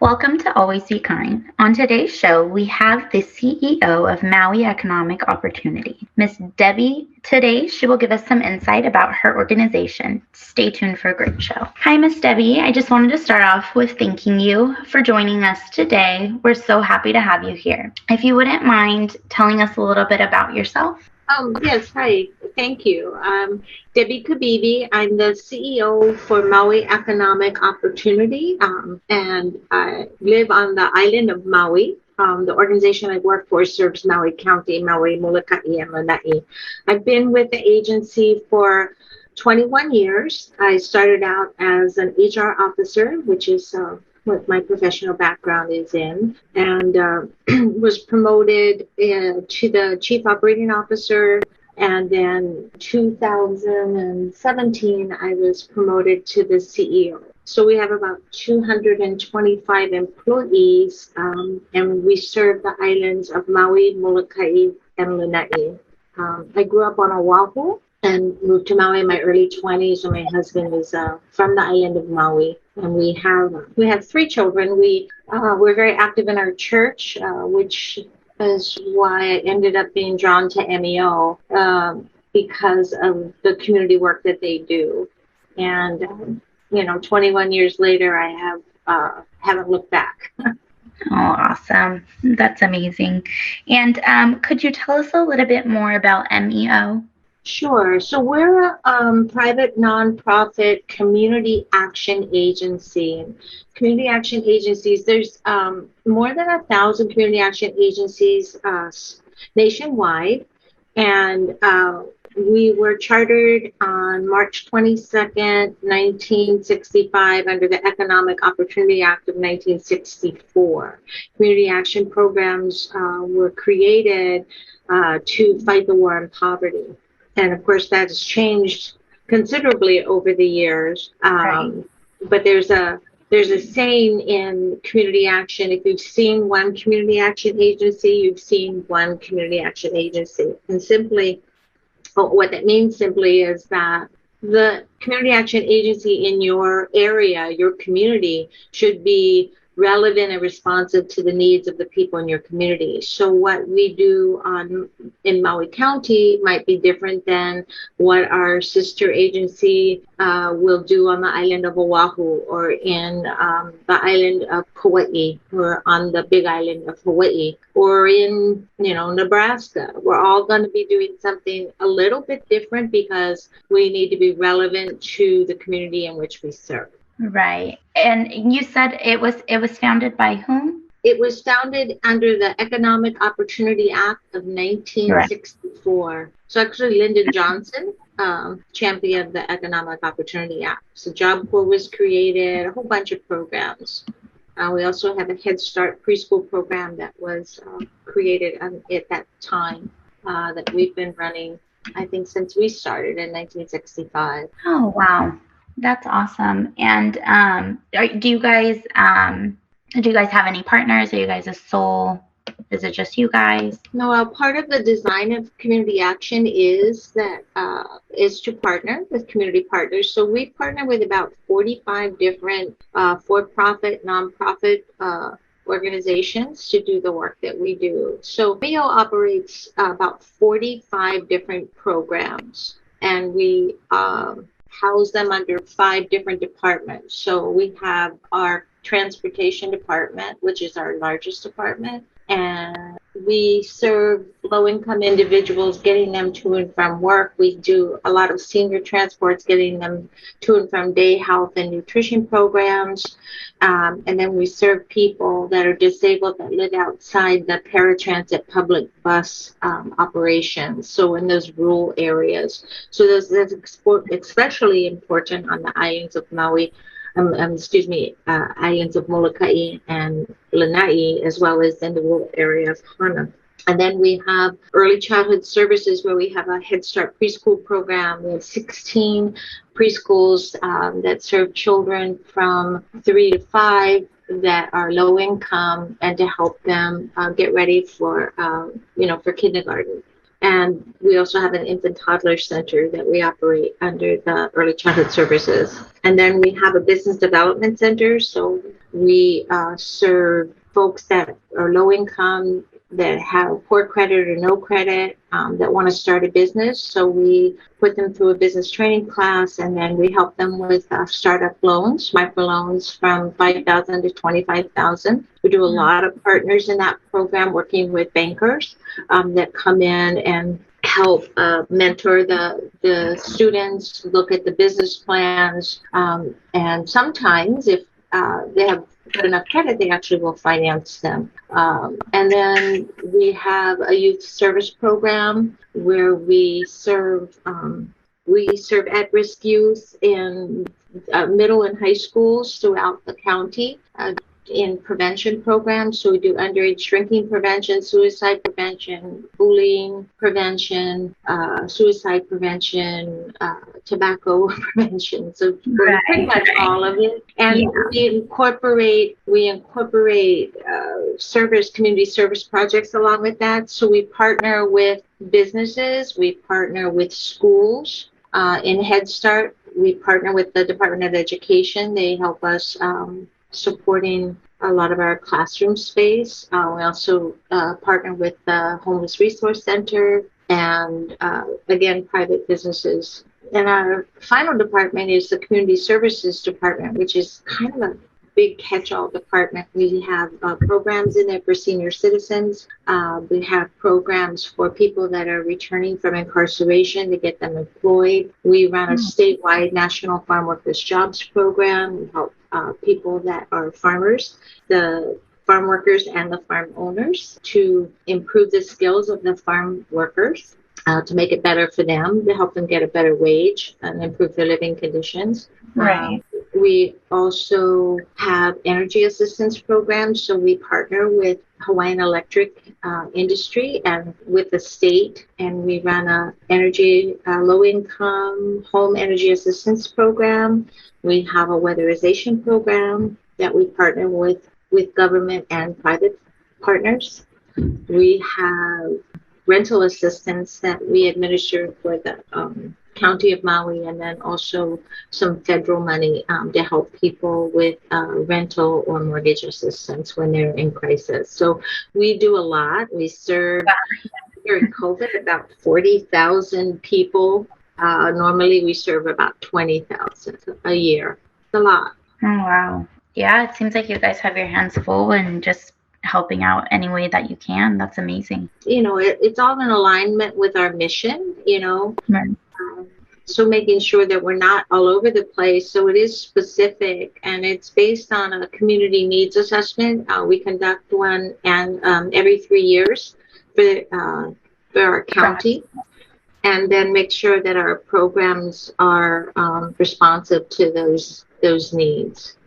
Welcome to Always Be Kind. On today's show, we have the CEO of Maui Economic Opportunity, Miss Debbie. Today, she will give us some insight about her organization. Stay tuned for a great show. Hi, Miss Debbie. I just wanted to start off with thanking you for joining us today. We're so happy to have you here. If you wouldn't mind telling us a little bit about yourself. Yes, hi. Thank you. Debbie Cabebe. I'm the CEO for Maui Economic Opportunity, and I live on the island of Maui. The organization I work for serves Maui County, Maui, Molokai, and Lanai. I've been with the agency for 21 years. I started out as an HR officer, which is what my professional background is in, and was promoted to the chief operating officer. And then 2017, I was promoted to the CEO. So we have about 225 employees, and we serve the islands of Maui, Molokai, and Lanai. I grew up on Oahu and moved to Maui in my early 20s. So my husband is from the island of Maui, and we have 3 children. We're very active in our church, which is why I ended up being drawn to MEO because of the community work that they do. And 21 years later, I haven't looked back. Oh, awesome. That's amazing. And could you tell us a little bit more about MEO? Sure. So we're a private nonprofit community action agency. Community action agencies, there's more than 1,000 community action agencies nationwide. And we were chartered on March 22nd, 1965, under the Economic Opportunity Act of 1964. Community action programs were created to fight the war on poverty. And of course, that has changed considerably over the years. Right. But there's a saying in community action: if you've seen one community action agency, you've seen one community action agency. And what that means simply is that the community action agency in your area, your community, should be relevant and responsive to the needs of the people in your community. So what we do in Maui County might be different than what our sister agency will do on the island of Oahu, or in the island of Kauai, or on the big island of Hawaii, or in Nebraska. We're all going to be doing something a little bit different because we need to be relevant to the community in which we serve. Right. And you said it was founded by whom? It was founded under the Economic Opportunity Act of 1964. Right. So actually Lyndon Johnson championed the Economic Opportunity Act. So Job Corps was created, a whole bunch of programs. We also have a Head Start preschool program that was created at that time that we've been running, I think, since we started in 1965. Oh, wow. That's awesome. And do you guys have any partners? Are you guys a sole? Is it just you guys? No, part of the design of community action is to partner with community partners. So we partner with about 45 different for-profit, nonprofit organizations to do the work that we do. So MEO operates about 45 different programs, and we house them under 5 different departments. So we have our transportation department, which is our largest department, and we serve low-income individuals, getting them to and from work. We do a lot of senior transports, getting them to and from day health and nutrition programs. And then we serve people that are disabled that live outside the paratransit public bus operations, so in those rural areas. So that's especially important on the islands of Maui, islands of Molokai and Lanai, as well as in the rural area of Hana. And then we have early childhood services, where we have a Head Start preschool program. We have 16 preschools that serve children from 3 to 5 that are low income, and to help them get ready for kindergarten. And we also have an infant toddler center that we operate under the early childhood services. And then we have a business development center. So We serve folks that are low income, that have poor credit or no credit, that want to start a business. So we put them through a business training class, and then we help them with startup loans, microloans from $5,000 to $25,000. We do a lot of partners in that program, working with bankers that come in and help mentor the students, look at the business plans, and sometimes if they have good enough credit, they actually will finance them. And then we have a youth service program where we serve at-risk youth in middle and high schools throughout the county. In prevention programs. So we do underage drinking prevention, suicide prevention, bullying prevention, suicide prevention, tobacco prevention. So pretty much all of it. And we incorporate community service projects along with that. So we partner with businesses, we partner with schools. In Head Start, we partner with the Department of Education. They help us supporting a lot of our classroom space. We also partner with the Homeless Resource Center and, again, private businesses. And our final department is the Community Services Department, which is kind of a big catch-all department. We have programs in there for senior citizens. We have programs for people that are returning from incarceration to get them employed. We run a statewide National Farm Workers Jobs Program. We help people that are farmers, the farm workers and the farm owners, to improve the skills of the farm workers, to make it better for them, to help them get a better wage and improve their living conditions. Right. We also have energy assistance programs. So we partner with Hawaiian Electric industry and with the state, and we run a low-income home energy assistance program. We have a weatherization program that we partner with government and private partners. We have rental assistance that we administer for the County of Maui, and then also some federal money to help people with rental or mortgage assistance when they're in crisis. So we do a lot. We serve during COVID about 40,000 people. Normally we serve about 20,000 a year. It's a lot. Oh, wow. Yeah, it seems like you guys have your hands full and just helping out any way that you can. That's amazing. It's all in alignment with our mission, Right. So making sure that we're not all over the place. So it is specific, and it's based on a community needs assessment. We conduct one and every 3 years for our county, and then make sure that our programs are responsive to those needs.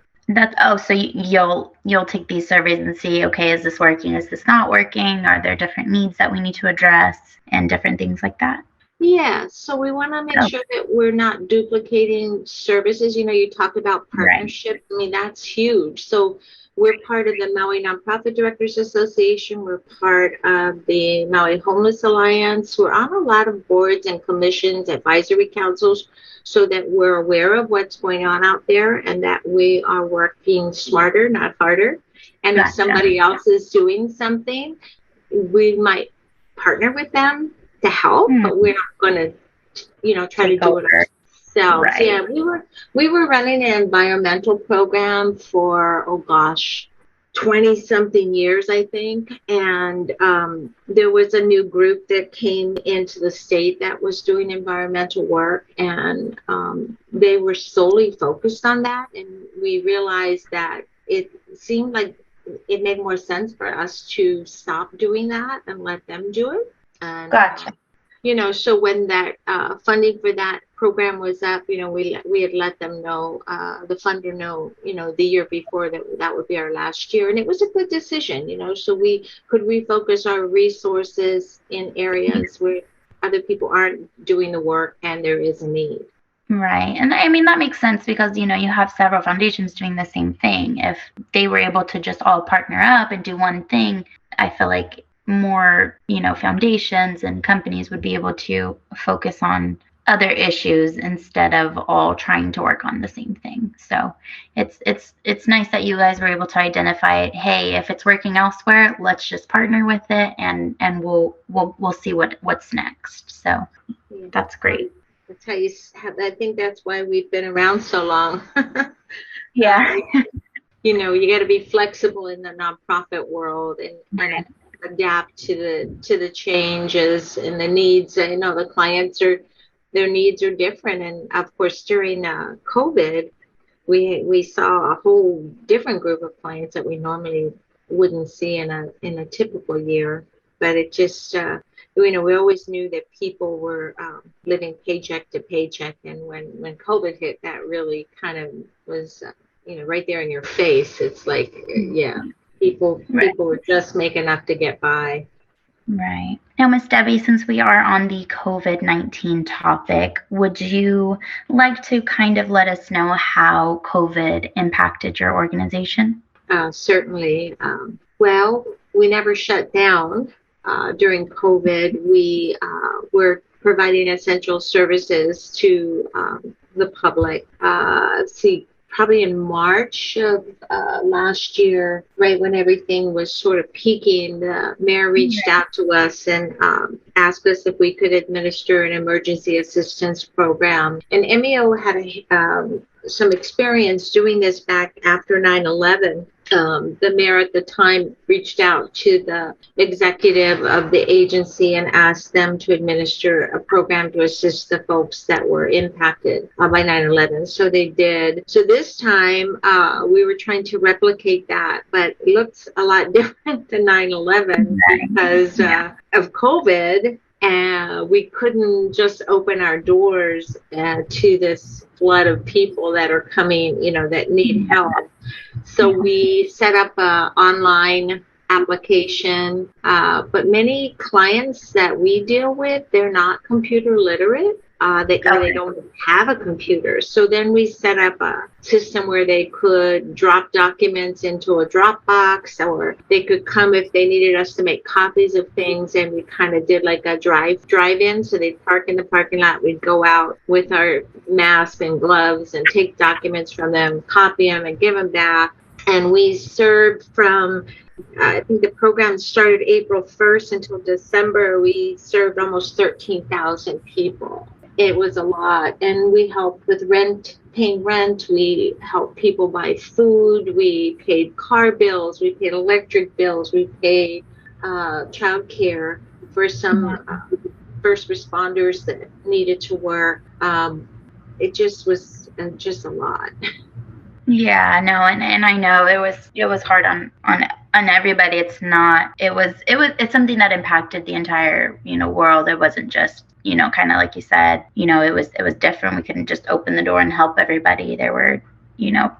So you'll take these surveys and see, okay, is this working? Is this not working? Are there different needs that we need to address and different things like that? Yeah, so we want to make sure that we're not duplicating services. You talked about partnership. Right. I mean, that's huge. So we're part of the Maui Nonprofit Directors Association. We're part of the Maui Homeless Alliance. We're on a lot of boards and commissions, advisory councils, so that we're aware of what's going on out there and that we are working smarter, not harder. And if somebody else is doing something, we might partner with them to help, but we're not going to, try to do it ourselves. Right. Yeah, we were running an environmental program for 20-something years, I think. And there was a new group that came into the state that was doing environmental work, and they were solely focused on that. And we realized that it seemed like it made more sense for us to stop doing that and let them do it. And, gotcha. So when that funding for that program was up, we had let them know, the funder know, the year before that would be our last year. And it was a good decision, so we could refocus our resources in areas where other people aren't doing the work and there is a need. Right. And I mean, that makes sense because, you have several foundations doing the same thing. If they were able to just all partner up and do one thing, I feel like more, foundations and companies would be able to focus on other issues instead of all trying to work on the same thing. So it's nice that you guys were able to identify, hey, if it's working elsewhere, let's just partner with it, and we'll see what's next. So that's great. That's how you have. I think that's why we've been around so long. Yeah. You got to be flexible in the nonprofit world and adapt to the changes and the needs. I know the clients their needs are different, and of course during COVID, we saw a whole different group of clients that we normally wouldn't see in a typical year. But it just we always knew that people were living paycheck to paycheck, and when COVID hit, that really kind of was right there in your face. It's like, yeah, people were just making enough to get by. Right. Now, Miss Debbie, since we are on the COVID-19 topic, would you like to kind of let us know how COVID impacted your organization? Certainly. Well, we never shut down during COVID. We were providing essential services to the public. Probably in March of last year, right when everything was sort of peaking, the mayor reached out to us and asked us if we could administer an emergency assistance program. And MEO had some experience doing this back after 9/11. The mayor at the time reached out to the executive of the agency and asked them to administer a program to assist the folks that were impacted by 9/11. So they did. So this time we were trying to replicate that, but it looks a lot different than 9/11 because of COVID. And we couldn't just open our doors to this flood of people that are coming, that need help. So we set up an online application, but many clients that we deal with, they're not computer literate. They don't have a computer. So then we set up a system where they could drop documents into a Dropbox, or they could come if they needed us to make copies of things. And we kind of did like a drive-in. So they'd park in the parking lot. We'd go out with our masks and gloves and take documents from them, copy them, and give them back. And we served from, I think the program started April 1st until December. We served almost 13,000 people. It was a lot. And we helped with paying rent. We helped people buy food. We paid car bills. We paid electric bills. We paid childcare for some first responders that needed to work. It just was just a lot. Yeah, no, and I know it was hard on everybody. It's something that impacted the entire, world. It wasn't just, kind of like you said, it was different. We couldn't just open the door and help everybody. There were,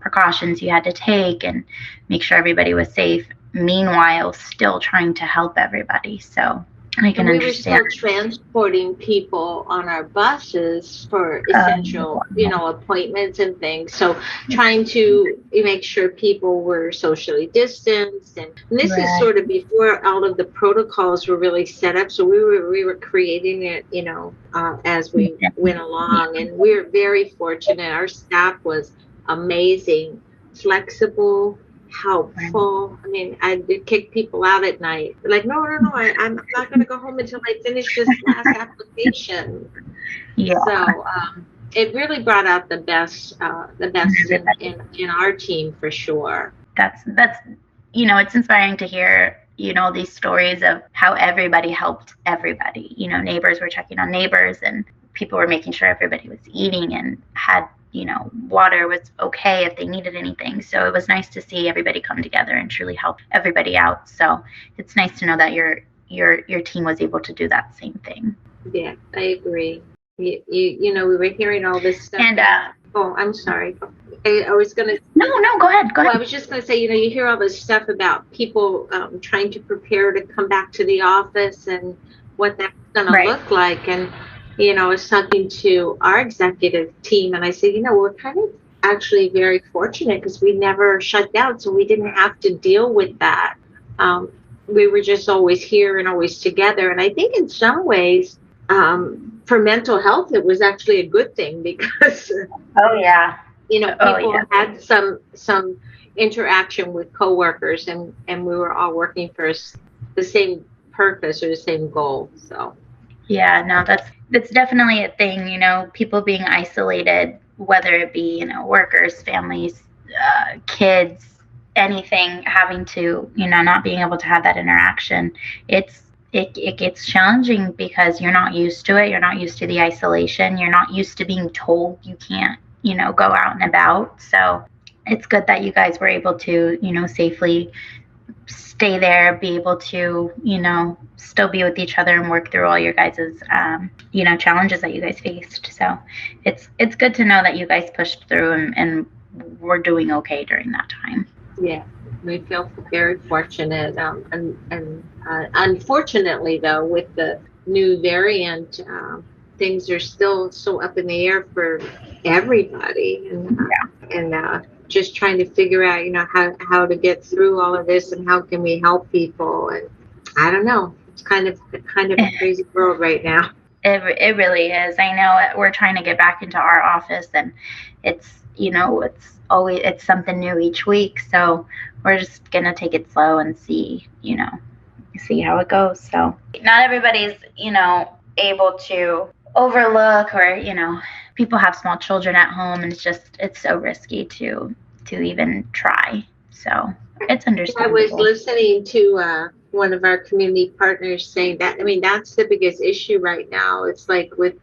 precautions you had to take and make sure everybody was safe. Meanwhile, still trying to help everybody. So I can understand. We were still transporting people on our buses for essential, appointments and things. So trying to make sure people were socially distanced, and this is sort of before all of the protocols were really set up. So we were creating it, as we went along, and we were very fortunate. Our staff was amazing, flexible, helpful. I mean, I did kick people out at night. They're like, no, I'm not going to go home until I finish this last application. Yeah. So it really brought out the best in our team for sure. That's it's inspiring to hear these stories of how everybody helped everybody. Neighbors were checking on neighbors, and people were making sure everybody was eating and had water was okay if they needed anything. So it was nice to see everybody come together and truly help everybody out. So it's nice to know that your team was able to do that same thing. Yeah, I agree. We were hearing all this stuff. And I'm sorry. I was gonna. No, go ahead. Well, I was just gonna say, you hear all this stuff about people trying to prepare to come back to the office and what that's gonna look like, and I was talking to our executive team, and I said, we're kind of actually very fortunate because we never shut down, so we didn't have to deal with that. We were just always here and always together. And I think in some ways, for mental health, it was actually a good thing because Oh yeah. Oh people yeah. had some interaction with coworkers, and we were all working for the same purpose or the same goal. So Yeah, no, that's definitely a thing, people being isolated, whether it be, workers, families, kids, anything, having to, not being able to have that interaction. It gets challenging because you're not used to it. You're not used to the isolation. You're not used to being told you can't, go out and about. So it's good that you guys were able to, safely stay there, be able to, still be with each other and work through all your guys's, challenges that you guys faced. So it's good to know that you guys pushed through and were doing okay during that time. yeah, we feel very fortunate. And unfortunately, though, with the new variant, things are still so up in the air for everybody, and just trying to figure out, how to get through all of this and how can we help people. And I don't know, it's kind of a crazy world right now. It really is. I know we're trying to get back into our office, and it's it's something new each week. So we're just gonna take it slow and see how it goes. So not everybody's able to overlook, or people have small children at home, and it's so risky to even try. So it's understandable. I was listening to one of our community partners saying that, I mean, that's the biggest issue right now. It's like with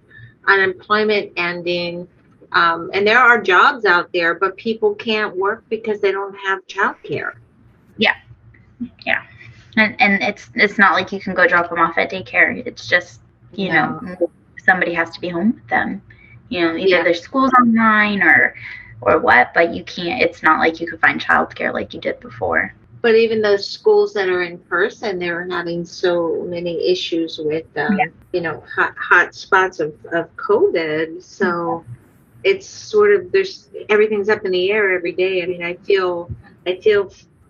unemployment ending, and there are jobs out there, but people can't work because they don't have childcare. Yeah. And it's not like you can go drop them off at daycare. It's just, somebody has to be home with them. Either their school's online or what, but you can't, it's not like you could find childcare like you did before. But even those schools that are in person, they're having so many issues with, hot spots of COVID. So it's sort of, everything's up in the air every day. I mean, I feel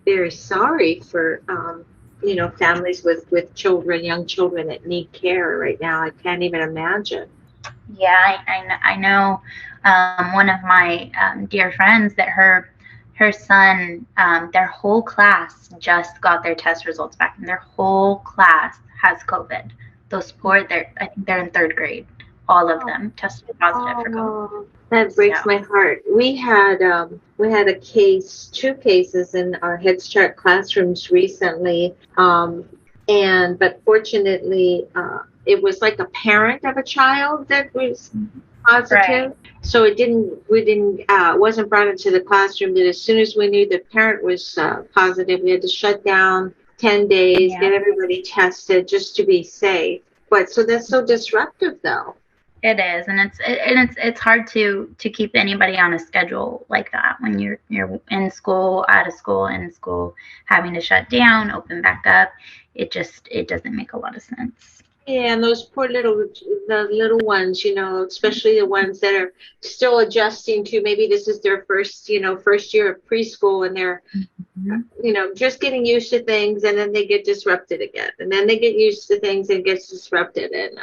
very sorry for, families with children, young children that need care right now. I can't even imagine. Yeah, I know one of my dear friends that her son, their whole class just got their test results back, and their whole class has COVID. Those poor, I think they're in third grade. All of them tested positive for COVID. That breaks my heart. We had two cases in our Head Start classrooms recently, but fortunately, it was like a parent of a child that was positive. Right. So wasn't brought into the classroom. That as soon as we knew the parent was positive, we had to shut down 10 days, get everybody tested just to be safe. But so that's so disruptive, though. It is, and it's hard to keep anybody on a schedule like that when you're in school, out of school, in school, having to shut down, open back up. It doesn't make a lot of sense. Yeah, and those poor the little ones, especially the ones that are still adjusting to, maybe this is their first year of preschool, and they're, just getting used to things, and then they get disrupted again, and then they get used to things and gets disrupted, and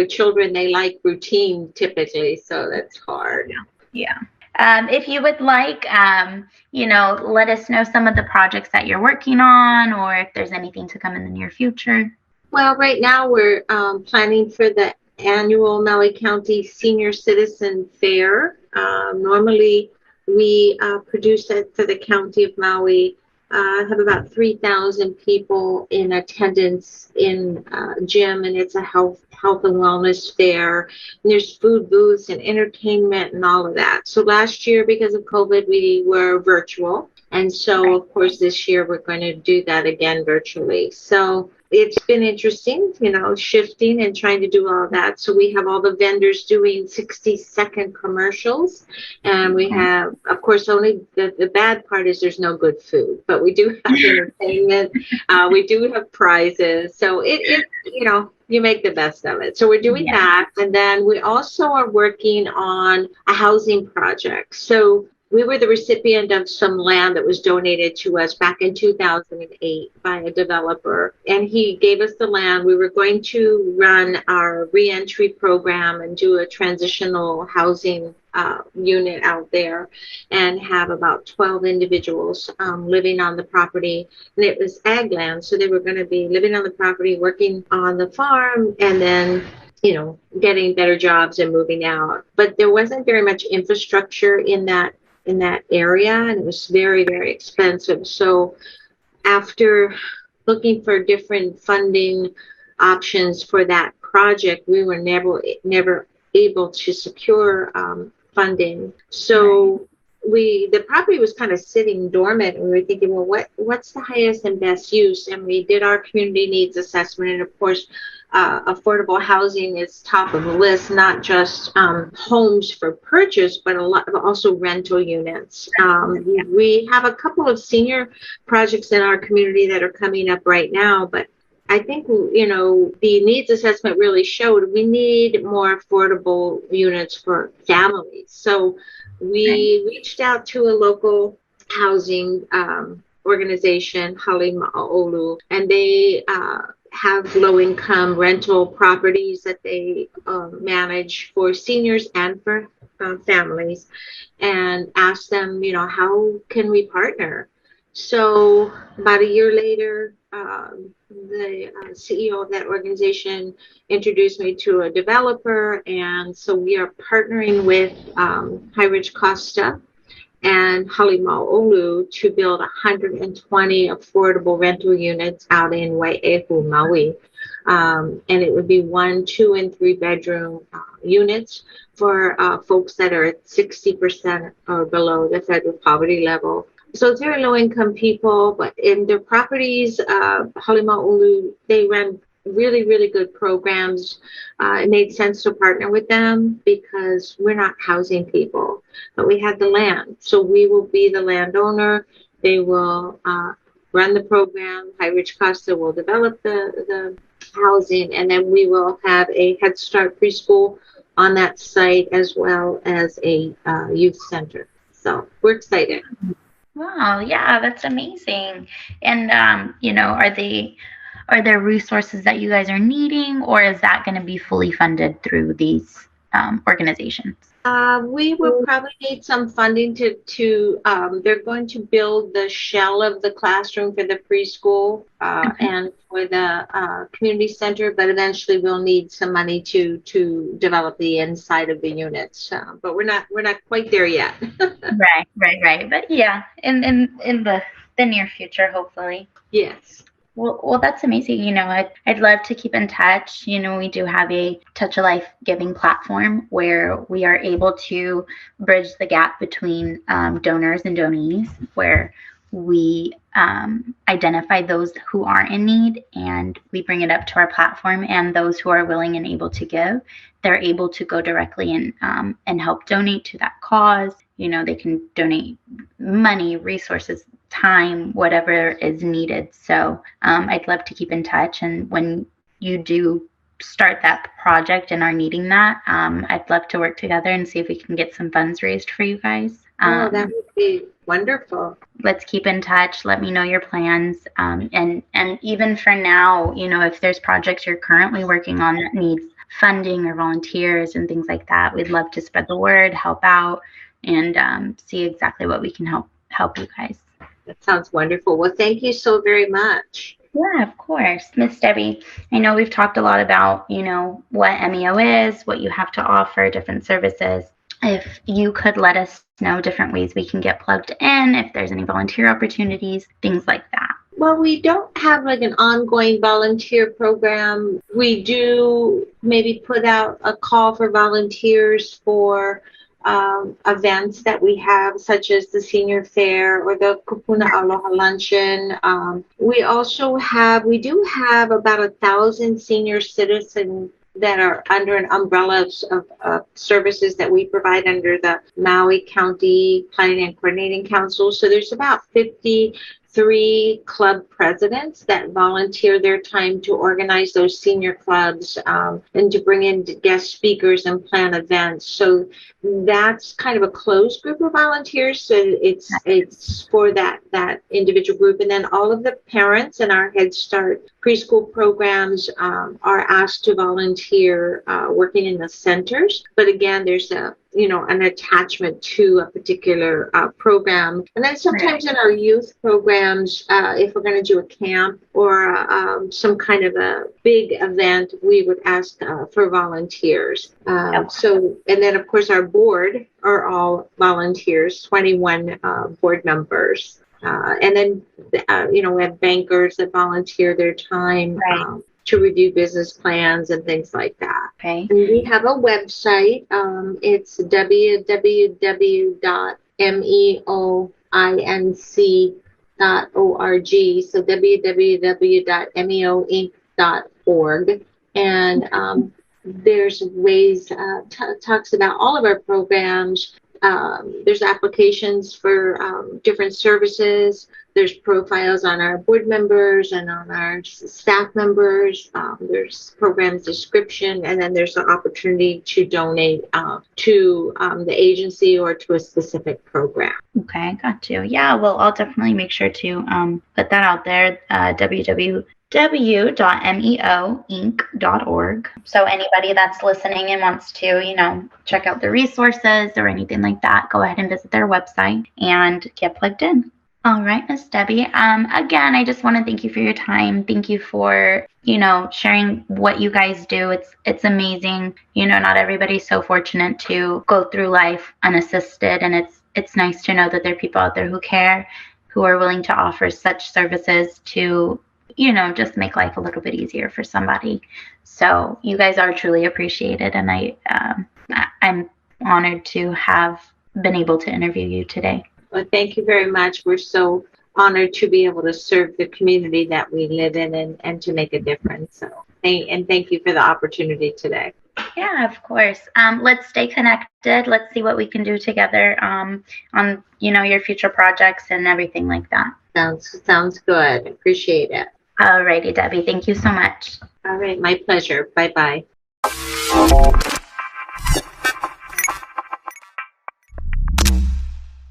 children, they like routine typically, so that's hard. Yeah. If you would like, let us know some of the projects that you're working on, or if there's anything to come in the near future. Well, right now we're planning for the annual Maui County Senior Citizen Fair. Normally we produce it for the County of Maui. Have about 3,000 people in attendance in gym, and it's a health and wellness fair. And there's food booths and entertainment and all of that. So last year, because of COVID, we were virtual. And so, of course, this year we're going to do that again virtually. So it's been interesting, shifting and trying to do all of that. So we have all the vendors doing 60-second commercials. And we have, of course, only the bad part is there's no good food. But we do have entertainment. We do have prizes. So you make the best of it. So we're doing that. And then we also are working on a housing project. So we were the recipient of some land that was donated to us back in 2008 by a developer. And he gave us the land. We were going to run our reentry program and do a transitional housing unit out there and have about 12 individuals living on the property. And it was ag land. So they were going to be living on the property, working on the farm, and then getting better jobs and moving out. But there wasn't very much infrastructure in that area, and it was very, very expensive. So after looking for different funding options for that project, we were never able to secure funding. So the property was kind of sitting dormant, and we were thinking, well, what's the highest and best use? And we did our community needs assessment, and of course, affordable housing is top of the list, not just homes for purchase, but also rental units. We have a couple of senior projects in our community that are coming up right now, but I think, the needs assessment really showed we need more affordable units for families. So we reached out to a local housing organization, Halima'olu, and they have low-income rental properties that they manage for seniors and for families, and asked them, how can we partner? So about a year later, the CEO of that organization introduced me to a developer, and so we are partnering with High Ridge Costa and Halima'olu to build 120 affordable rental units out in Wai'ehu, Maui. And it would be 1, 2, and 3 bedroom units for folks that are at 60% or below the federal poverty level. So it's very low income people, but in their properties, Halima'olu, they ran really, really good programs. It made sense to partner with them because we're not housing people, but we had the land. So we will be the landowner. They will run the program. High Ridge Costa will develop the housing, and then we will have a Head Start preschool on that site as well as a youth center. So we're excited. Wow, yeah, that's amazing. And are there resources that you guys are needing, or is that going to be fully funded through these organizations? We will probably need some funding to they're going to build the shell of the classroom for the preschool and for the community center, but eventually we'll need some money to develop the inside of the units. But we're not quite there yet. Right. But yeah, in the near future, hopefully. Yes. Well, that's amazing. I'd love to keep in touch. We do have a Touch a Life giving platform where we are able to bridge the gap between donors and donees, where we identify those who are in need and we bring it up to our platform, and those who are willing and able to give, they're able to go directly and help donate to that cause. They can donate money, resources, time, whatever is needed. So I'd love to keep in touch. And when you do start that project and are needing that, I'd love to work together and see if we can get some funds raised for you guys. That would be wonderful. Let's keep in touch. Let me know your plans. And even for now, if there's projects you're currently working on that needs funding or volunteers and things like that, we'd love to spread the word, help out, and see exactly what we can help you guys. That sounds wonderful. Well, thank you so very much. Yeah, of course. Miss Debbie, I know we've talked a lot about, what MEO is, what you have to offer, different services. If you could let us know different ways we can get plugged in, if there's any volunteer opportunities, things like that. Well, we don't have an ongoing volunteer program. We do maybe put out a call for volunteers for events that we have, such as the senior fair or the Kupuna Aloha luncheon. We do have about 1,000 senior citizens that are under an umbrella of services that we provide under the Maui County Planning and Coordinating Council. So there's about 50 3 club presidents that volunteer their time to organize those senior clubs, and to bring in guest speakers and plan events. So that's kind of a closed group of volunteers. So it's for that individual group. And then all of the parents in our Head Start preschool programs are asked to volunteer working in the centers. But again, there's an attachment to a particular program. And then sometimes in our youth programs, if we're going to do a camp or some kind of a big event, we would ask for volunteers. So, and then of course our board are all volunteers, 21 board members. And then, we have bankers that volunteer their time to review business plans and things like that. Okay. And we have a website. It's www.meoinc.org. So www.meoinc.org. And there's ways, talks about all of our programs. There's applications for different services. There's profiles on our board members and on our staff members. There's programs description, and then there's the opportunity to donate to the agency or to a specific program. Okay, got you. Yeah, well, I'll definitely make sure to put that out there, www.meoinc.org. So anybody that's listening and wants to, check out the resources or anything like that, go ahead and visit their website and get plugged in. All right, Miss Debbie. Again, I just want to thank you for your time. Thank you for, sharing what you guys do. It's amazing. Not everybody's so fortunate to go through life unassisted, and it's nice to know that there are people out there who care, who are willing to offer such services to, just make life a little bit easier for somebody. So you guys are truly appreciated, and I'm honored to have been able to interview you today. Well, thank you very much. We're so honored to be able to serve the community that we live in and to make a difference. So, thank you for the opportunity today. Yeah, of course. Let's stay connected. Let's see what we can do together on your future projects and everything like that. Sounds good. Appreciate it. All righty, Debbie. Thank you so much. All right. My pleasure. Bye-bye.